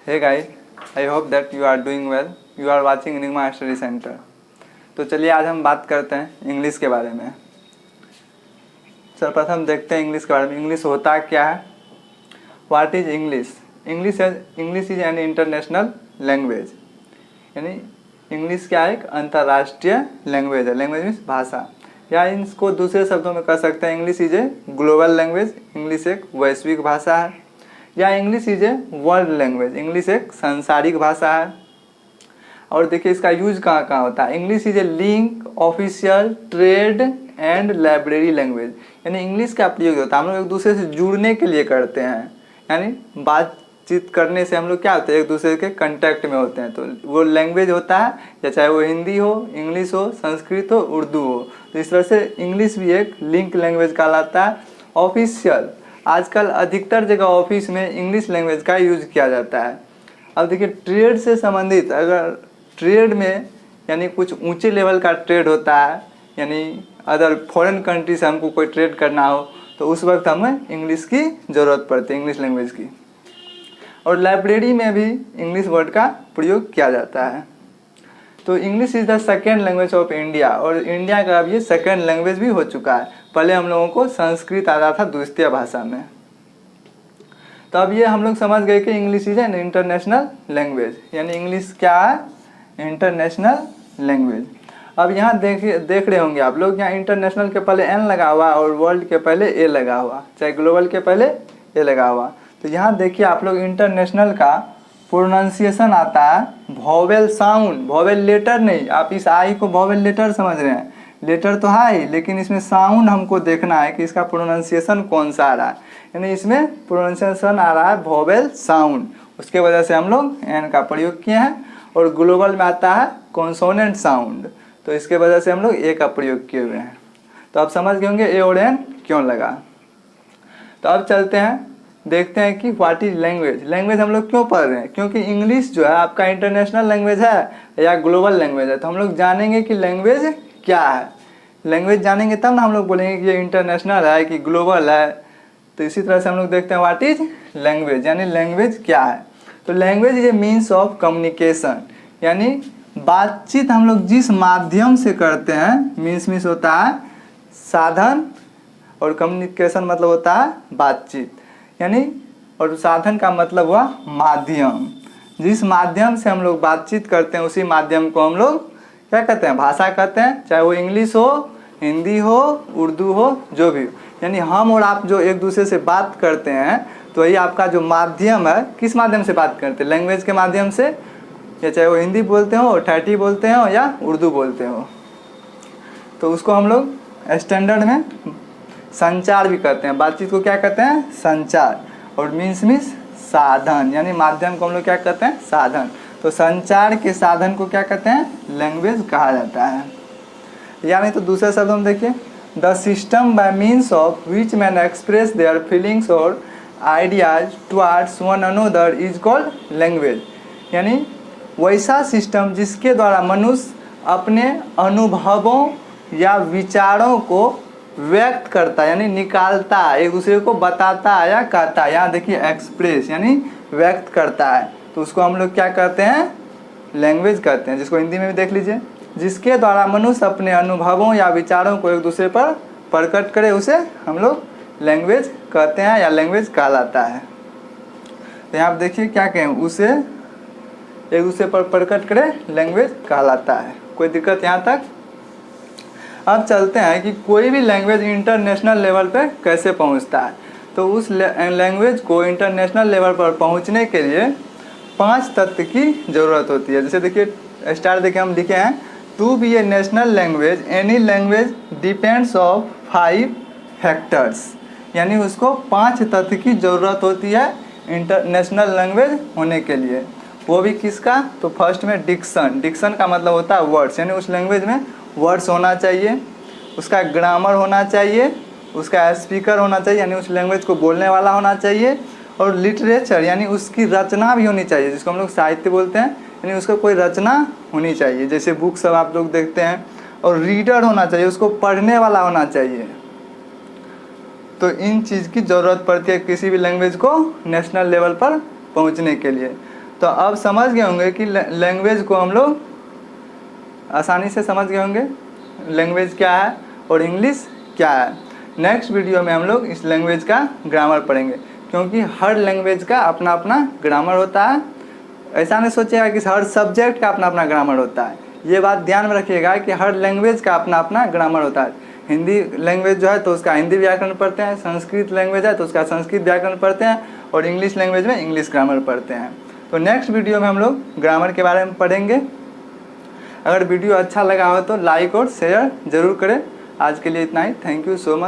Hey guys, I hope that you are doing well. You are watching Enigma Study Center. तो चलिए आज हम बात करते हैं इंग्लिश के बारे में। सर्वप्रथम देखते हैं इंग्लिश के बारे में। इंग्लिश होता क्या है? What is English? English is an international language. यानी इंग्लिश क्या है? एक अंतर्राष्ट्रीय लैंग्वेज है। लैंग्वेज मीन्स भाषा, या इसको दूसरे शब्दों में कह सकते हैं English is a global language. English एक वैश्विक भाषा है। या English is a world language. English एक सांसारिक भाषा है। और देखिए इसका यूज कहाँ कहाँ होता है। English is a link, official, trade and library language. यानी इंग्लिश का प्रयोग होता है हम लोग एक दूसरे से जुड़ने के लिए करते हैं। यानी बातचीत करने से हम लोग क्या होते हैं, एक दूसरे के कांटेक्ट में होते हैं। तो वो लैंग्वेज होता है, या चाहे वो हिंदी हो, इंग्लिश हो, संस्कृत हो, उर्दू हो। तो इस तरह से इंग्लिश भी एक लिंक लैंग्वेज कहलाता है। ऑफिशियल, आजकल अधिकतर जगह ऑफिस में इंग्लिश लैंग्वेज का यूज किया जाता है। अब देखिए ट्रेड से संबंधित, अगर ट्रेड में यानी कुछ ऊंचे लेवल का ट्रेड होता है, यानी अदर फॉरेन कंट्री से हमको कोई ट्रेड करना हो, तो उस वक्त हमें इंग्लिश की ज़रूरत पड़ती है, इंग्लिश लैंग्वेज की। और लाइब्रेरी में भी इंग्लिश वर्ड का प्रयोग किया जाता है। तो English is the second language of India, और इंडिया का अब ये सेकेंड लैंग्वेज भी हो चुका है। पहले हम लोगों को संस्कृत आता था द्वितीय भाषा में। तो अब ये हम लोग समझ गए कि English is an international language. यानी इंग्लिश क्या है? International language. अब यहाँ देख रहे होंगे आप लोग, यहाँ इंटरनेशनल के पहले एन लगा हुआ और वर्ल्ड के पहले ए लगा हुआ, चाहे ग्लोबल के पहले ए लगा हुआ। तो यहाँ देखिए आप लोग इंटरनेशनल का प्रोनाउंसिएशन आता है वॉवेल साउंड, वॉवेल लेटर नहीं। आप इस आई को वॉवेल लेटर समझ रहे हैं, लेटर तो है ही, लेकिन इसमें साउंड हमको देखना है कि इसका प्रोनाउंसिएशन कौन सा आ रहा है। यानी इसमें प्रोनाउंसिएशन आ रहा है वॉवेल साउंड, उसके वजह से हम लोग एन का प्रयोग किए हैं। और ग्लोबल में आता है कॉन्सोनेंट साउंड, तो इसके वजह से हम लोग ए का प्रयोग किए हुए हैं। तो आप समझ गए होंगे ए और एन क्यों लगा। तो अब चलते हैं, देखते हैं कि व्हाट इज लैंग्वेज। लैंग्वेज हम लोग क्यों पढ़ रहे हैं? क्योंकि इंग्लिश जो है आपका इंटरनेशनल लैंग्वेज है या ग्लोबल लैंग्वेज है। तो हम लोग जानेंगे कि लैंग्वेज क्या है। लैंग्वेज जानेंगे तब ना हम लोग बोलेंगे कि ये इंटरनेशनल है कि ग्लोबल है। तो इसी तरह से हम लोग देखते हैं व्हाट इज लैंग्वेज, यानी लैंग्वेज क्या है। तो language is a means of communication, यानी बातचीत हम लोग जिस माध्यम से करते हैं। मीन्स होता है साधन, और कम्युनिकेशन मतलब होता है बातचीत, यानी और साधन का मतलब हुआ माध्यम। जिस माध्यम से हम लोग बातचीत करते हैं उसी माध्यम को हम लोग क्या कहते हैं? भाषा कहते हैं। चाहे वो इंग्लिश हो, हिंदी हो, उर्दू हो, जो भी हो। यानी हम और आप जो एक दूसरे से बात करते हैं, तो वही आपका जो माध्यम है, किस माध्यम से बात करते हैं? लैंग्वेज के माध्यम से। या चाहे वो हिंदी बोलते हो, ठेठी बोलते हो, या उर्दू बोलते हो, तो उसको हम लोग स्टैंडर्ड में संचार भी कहते हैं। बातचीत को क्या कहते हैं? संचार। और मीन्स साधन, यानी माध्यम को हम लोग क्या कहते हैं? साधन। तो संचार के साधन को क्या कहते हैं? लैंग्वेज कहा जाता है। यानी तो दूसरे शब्दों में देखिए, the system by means of which man express their feelings और ideas towards one another is called language. यानी वैसा सिस्टम जिसके द्वारा मनुष्य अपने अनुभवों या विचारों को व्यक्त करता है, यानी निकालता है, एक दूसरे को बताता है या कहता है। यहाँ देखिए एक्सप्रेस यानी व्यक्त करता है, तो उसको हम लोग क्या कहते हैं? लैंग्वेज कहते हैं। जिसको हिंदी में भी देख लीजिए, जिसके द्वारा मनुष्य अपने अनुभवों या विचारों को एक दूसरे पर प्रकट करे, उसे हम लोग लैंग्वेज कहते हैं या लैंग्वेज कहलाता है। तो यहाँ आप देखिए क्या कहें, उसे एक दूसरे पर प्रकट करे, लैंग्वेज कहलाता है। कोई दिक्कत यहाँ तक? अब चलते हैं कि कोई भी लैंग्वेज इंटरनेशनल लेवल पे कैसे पहुँचता है। तो उस लैंग्वेज को इंटरनेशनल लेवल पर पहुँचने के लिए 5 तत्व की ज़रूरत होती है। जैसे देखिए स्टार देखिए हम लिखे हैं, to be a national language any language depends of 5 factors. यानी उसको 5 तत्व की ज़रूरत होती है इंटरनेशनल लैंग्वेज होने के लिए। वो भी किसका? तो फर्स्ट में डिक्शन। डिक्शन का मतलब होता है वर्ड्स, यानी उस लैंग्वेज में वर्ड्स होना चाहिए, उसका ग्रामर होना चाहिए, उसका स्पीकर होना चाहिए, यानी उस लैंग्वेज को बोलने वाला होना चाहिए। और लिटरेचर, यानी उसकी रचना भी होनी चाहिए, जिसको हम लोग साहित्य बोलते हैं। यानी उसका कोई रचना होनी चाहिए, जैसे बुक सब आप लोग देखते हैं। और रीडर होना चाहिए, उसको पढ़ने वाला होना चाहिए। तो इन चीज़ की ज़रूरत पड़ती है किसी भी लैंग्वेज को नेशनल लेवल पर पहुंचने के लिए। तो अब समझ गए होंगे कि लैंग्वेज को हम लोग आसानी से समझ गए होंगे लैंग्वेज क्या है और इंग्लिश क्या है। नेक्स्ट वीडियो में हम लोग इस लैंग्वेज का ग्रामर पढ़ेंगे, क्योंकि हर लैंग्वेज का अपना अपना ग्रामर होता है। ऐसा नहीं सोचिएगा कि हर सब्जेक्ट का अपना अपना ग्रामर होता है। ये बात ध्यान में रखिएगा कि हर लैंग्वेज का अपना अपना ग्रामर होता है। हिंदी लैंग्वेज जो है तो उसका हिंदी व्याकरण पढ़ते हैं, संस्कृत लैंग्वेज है तो उसका संस्कृत व्याकरण पढ़ते हैं, और इंग्लिश लैंग्वेज में इंग्लिश ग्रामर पढ़ते हैं। तो नेक्स्ट वीडियो में हम लोग ग्रामर के बारे में पढ़ेंगे। अगर वीडियो अच्छा लगा हो तो लाइक और शेयर ज़रूर करें। आज के लिए इतना ही। Thank you so much.